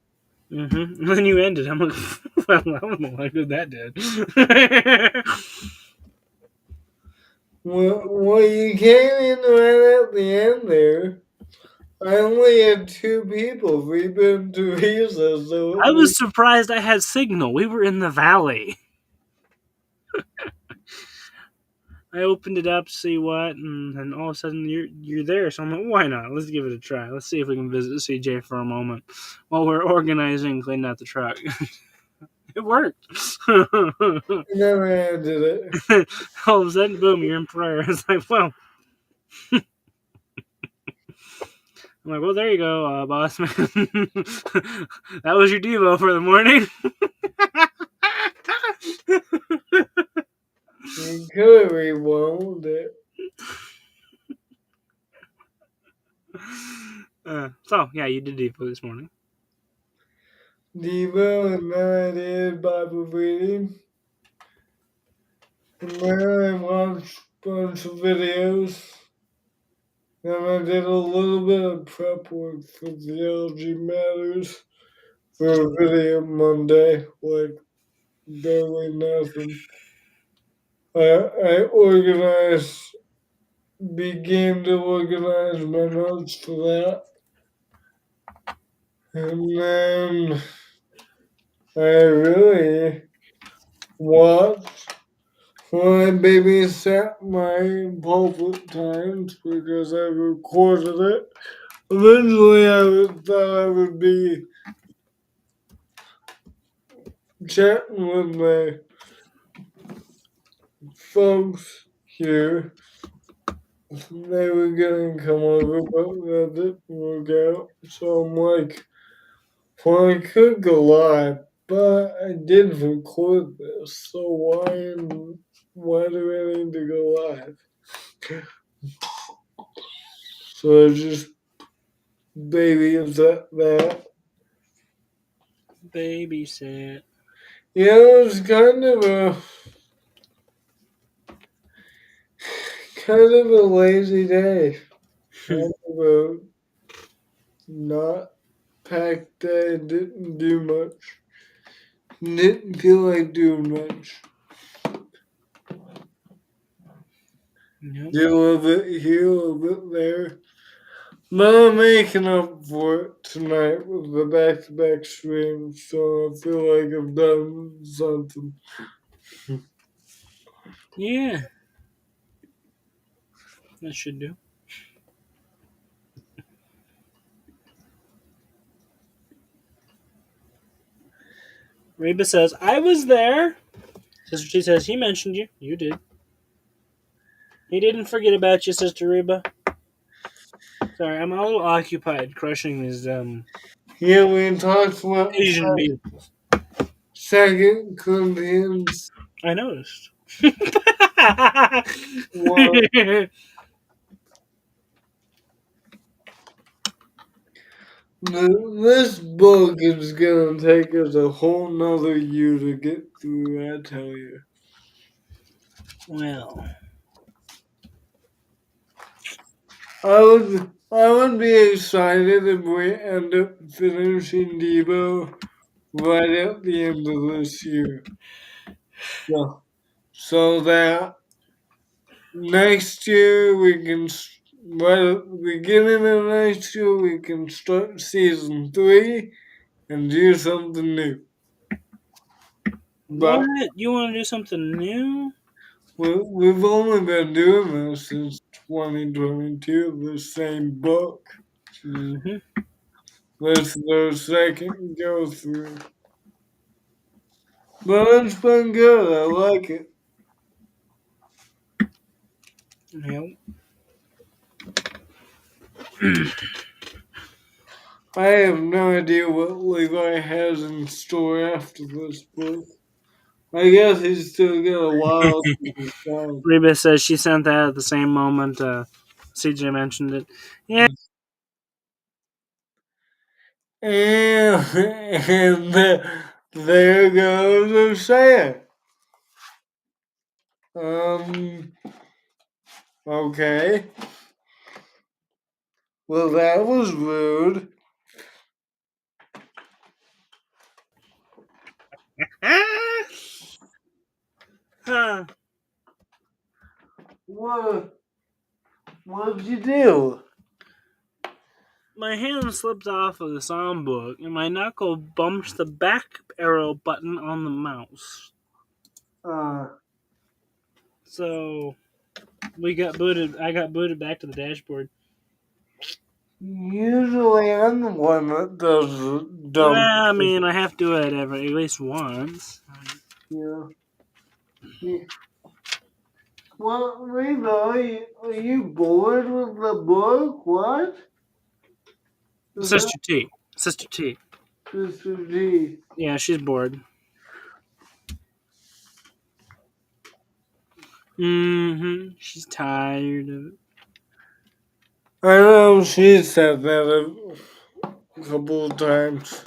And then you ended. I'm like, well, I don't know how good that did. Well, you came in right at the end there. I only had two people, Reba and Teresa, so it I was was surprised I had signal. We were in the valley. I opened it up to see what, and then all of a sudden you're there. So I'm like, why not? Let's give it a try. Let's see if we can visit CJ for a moment while we're organizing and cleaning out the truck. It worked. never ended it. All of a sudden, boom, you're in prayer. It's like, well, I'm like, well, there you go, boss man. That was your Devo for the morning. You could have rewound it. So yeah, you did Devo this morning. Devo, and then I did Bible reading. And then I watched a bunch of videos. Then I did a little bit of prep work for Theology Matters for a video Monday, like barely nothing. I began to organize my notes for that. And then I really watched when I babysat my pulpit times because I recorded it. Eventually, thought I would be chatting with my folks here. They were gonna come over, but that didn't work out. So I'm like, well, I could go live, but I did record this, so why do I need to go live? So I just babysat that. Babysit. Yeah, it was kind of a lazy day. Kind of a not packed day, didn't do much. Didn't feel like doing much. Yep. Did a little bit here, a little bit there. But I'm making up for it tonight with the back-to-back streams, so I feel like I've done something. Yeah, that should do. Reba says, I was there. Sister T says, he mentioned you. You did. He didn't forget about you, Sister Reba. Sorry, I'm a little occupied crushing these Yeah, we talked about Asian beef. Second Corinthians I noticed. 1. This book is gonna take us a whole nother year to get through, I tell you. Well, I would be excited if we end up finishing Debo right at the end of this year. So that next year we can, right at the beginning of next year, we can start season 3 and do something new. But what? You want to do something new? we've only been doing this since 2022, the same book. Mm-hmm. This is our second go through. But it's been good, I like it. Yep. I have no idea what Levi has in store after this book. I guess he's still got a while to decide. Reba says she sent that at the same moment CJ mentioned it. Yeah. And there goes O'Shea. Um, okay. Well, that was rude. Huh. What? What did you do? My hand slipped off of the psalm book, and my knuckle bumped the back arrow button on the mouse. Uh, So we got booted. I got booted back to the dashboard. Usually I'm the one that does the dumb. I mean, I have to do it at least once. Yeah. Yeah. Well, Reba, are you bored with the book? What? Is that Sister T. Sister T. Sister G? Yeah, she's bored. Mm-hmm. She's tired of it. I know she said that a couple of times.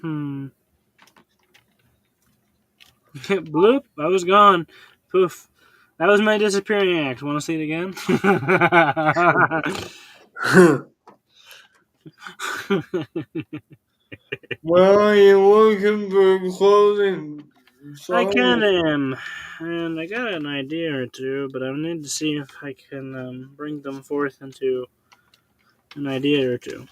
Hmm. Bloop. I was gone. Poof. That was my disappearing act. Want to see it again? Well, are you looking for clothing? I Sorry. kind of am. And I got an idea or two, but I need to see if I can bring them forth into an idea or two.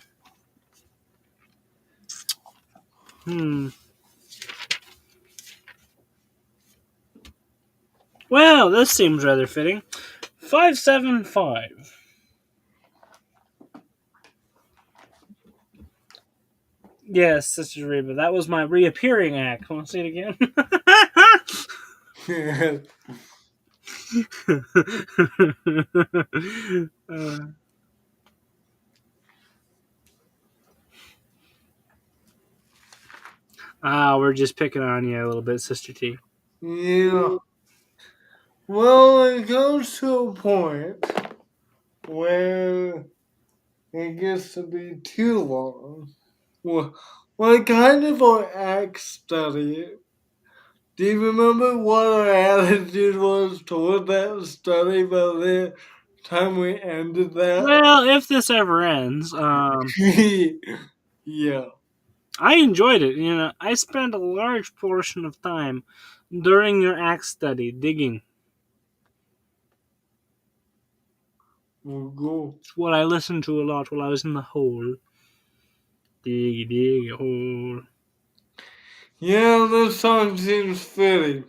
Hmm. Well, this seems rather fitting. 575. Yes, Sister Reba, that was my reappearing act. Want to see it again? uh, we're just picking on you a little bit, Sister T. Yeah. Well, it goes to a point where it gets to be too long. Well, kind of our act study. Do you remember what our attitude was toward that study by the time we ended that. Well, if this ever ends, Yeah. I enjoyed it. I spent a large portion of time during your axe study digging. We'll go. It's what I listened to a lot while I was in the hole. Dig a hole. Yeah, this song seems fitting.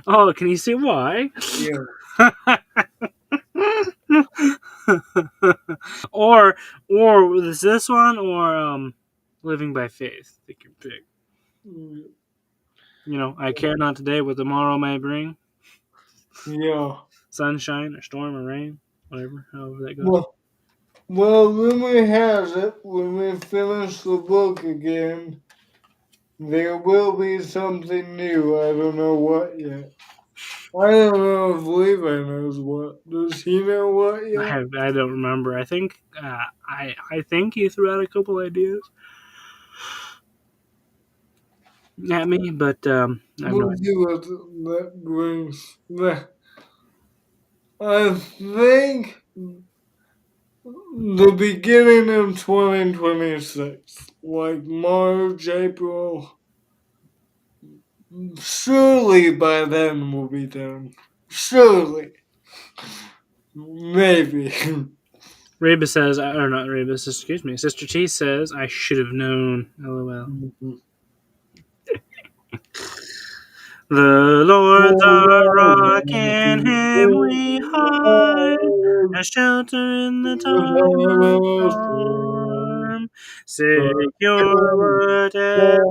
Oh, can you see why? Yeah. or is this one or living by faith? Take your pick. I care not today what tomorrow may bring. Yeah. Sunshine or storm or rain, whatever, however that goes. Well, when we have it, when we finish the book again, there will be something new. I don't know what yet. I don't know if Levi knows what. Does he know what yet? I don't remember. I think I think you threw out a couple ideas at me, but I have no We'll idea. see what that brings. I think the beginning of 2026, like March, April, surely by then we'll be done. Surely. Maybe. Reba says, or not Reba, excuse me. Sister T says, I should have known. LOL. The Lord's our rock, in him we hide, a shelter in the time of storm. Secure whatever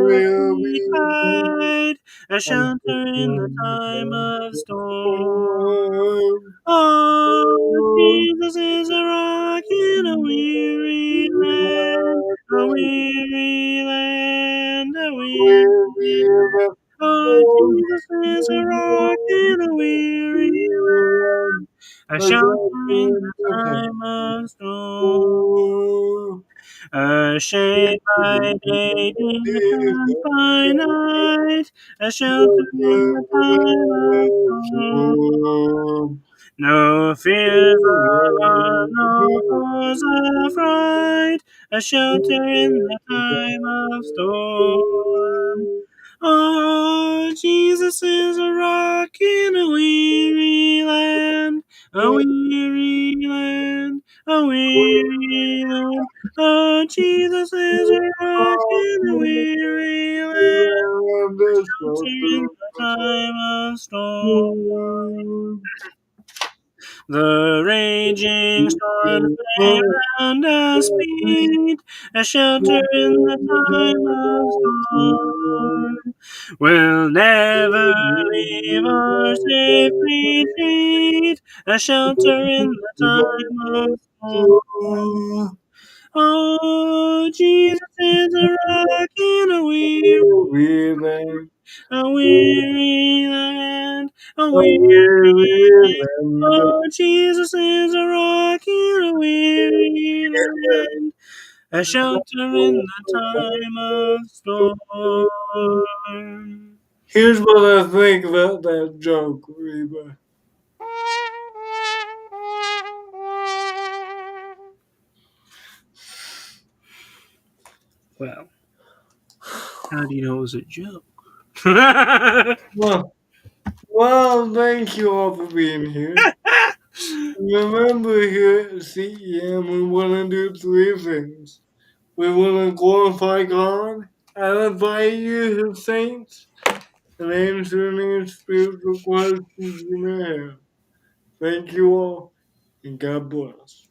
Will betide, a shelter in the time of storm. Oh, Jesus is a rock in a weary land, a weary land, a weary land. Oh, Jesus is a rock in a weary land, a shelter in the time of storm. A shade by day, defense by night, a shelter in the time of storm. No fears no cause of fright, a shelter in the time of storm. Oh, Jesus is a rock in a weary land, a weary land, a weary land. Oh, Jesus is a rock in a weary land, shelter in the time of storm. The raging storms may round us beat, a shelter in the time of storm. We'll never leave our safe retreat, a shelter in the time of storm. Oh, Jesus is a rock in a weary, a weary land, a weary land. Oh, Jesus is a rock in a weary land, a shelter in the time of storm. Here's what I think about that joke, Reba. Well, how do you know it was a joke? Thank you all for being here. Remember, here at CEM, we want to do three things. We want to glorify God and invite you, His saints, and answer any spiritual questions you may have. Thank you all, and God bless.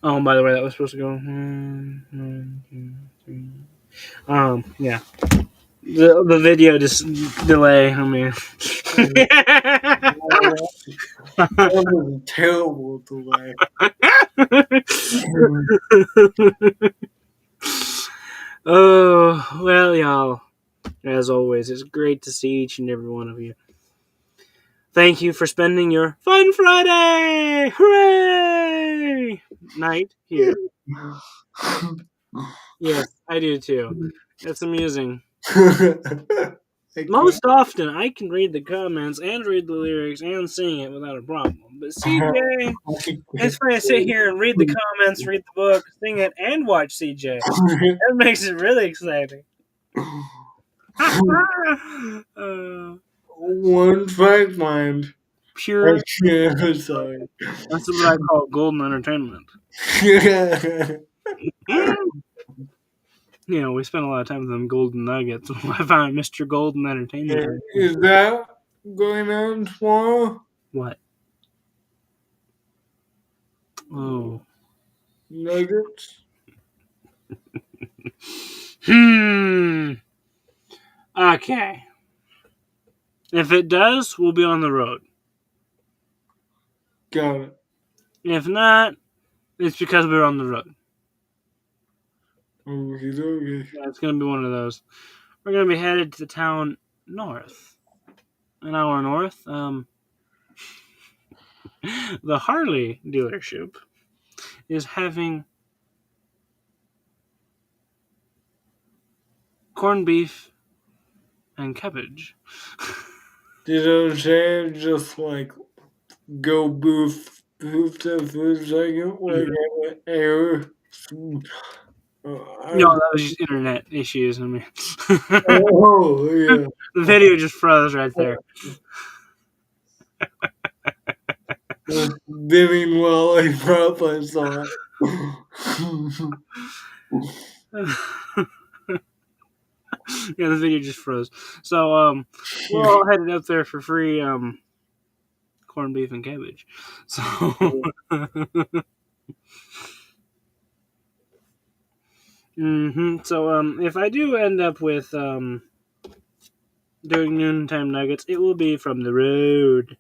Oh, by the way, that was supposed to go. Yeah. The video just delay. I mean, That was a terrible delay. oh well, y'all. As always, it's great to see each and every one of you. Thank you for spending your Fun Friday, hooray, night here. Yes, I do too. It's amusing. Most often, I can read the comments and read the lyrics and sing it without a problem. But CJ, it's funny to sit here and read the comments, read the book, sing it, and watch CJ. That makes it really exciting. One track mind. Pure. Yeah, sorry. That's what I call golden entertainment. You know, we spent a lot of time with them golden nuggets. I found Mr. Golden Entertainment. Is that going on tomorrow? What? Oh. Nuggets? Okay. If it does, we'll be on the road. Got it. If not, it's because we're on the road. Okay. Yeah, it's going to be one of those. We're going to be headed to the town north. An hour north. The Harley dealership is having corned beef and cabbage. Did I say just like go boof to for a second? Like air? No, that was just internet issues. I mean, Oh, yeah. the video just froze right there. Bidding while I probably saw it. Yeah, the video just froze. So, we're all headed up there for free corned beef and cabbage. So, So, if I do end up with doing noontime nuggets, it will be from the road.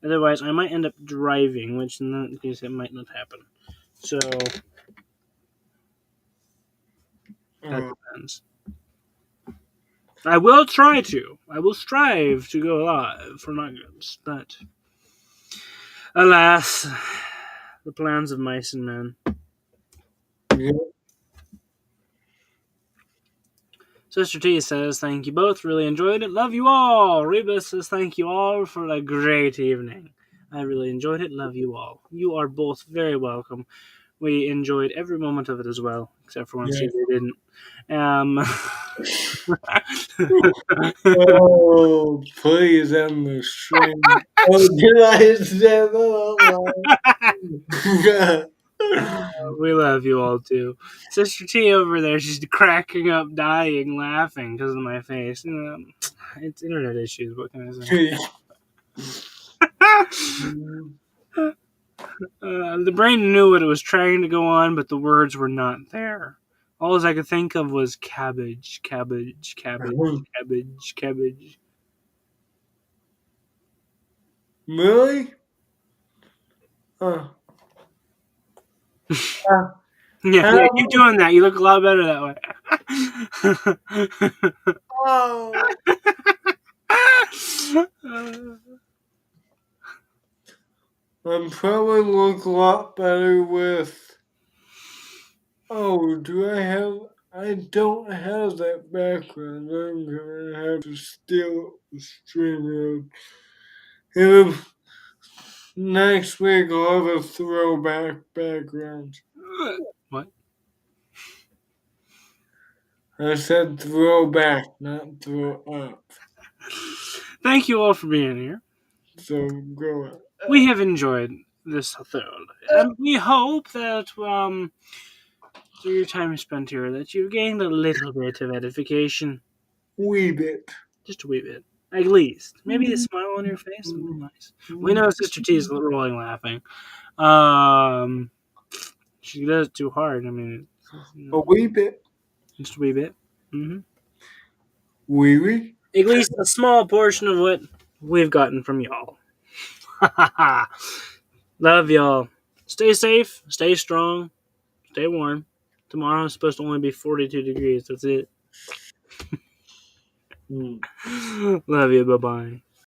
Otherwise, I might end up driving, which in that case it might not happen. So that depends. I will try to. I will strive to go live for nuggets, but alas, the plans of mice and men. Yeah. Sister T says, thank you both. Really enjoyed it. Love you all. Reba says, thank you all for a great evening. I really enjoyed it. Love you all. You are both very welcome. We enjoyed every moment of it as well, except for when CJ didn't. Oh, please end the stream. Oh, did I say that? We love you all too. Sister T over there, she's cracking up, dying, laughing because of my face. It's internet issues. What can I say? The brain knew what it was trying to go on, but the words were not there. All I could think of was cabbage, cabbage, cabbage, cabbage, cabbage. Really? Yeah, keep doing that. You look a lot better that way. Oh. I'm probably look a lot better with. Oh, do I have? I don't have that background. I'm gonna have to steal the stream. Next week I'll have a throwback background. What? I said throwback, not throw up. Thank you all for being here. So go on. We have enjoyed this third, and we hope that through your time spent here, that you've gained a little bit of edification. Wee bit. Just a wee bit. At least. Maybe a smile on your face would be nice. We know Sister T is rolling laughing. She does it too hard. I mean, A wee bit. just a wee bit. Wee wee. At least a small portion of what we've gotten from y'all. Love y'all. Stay safe. Stay strong. Stay warm. Tomorrow is supposed to only be 42 degrees. That's it. Love you. Bye-bye.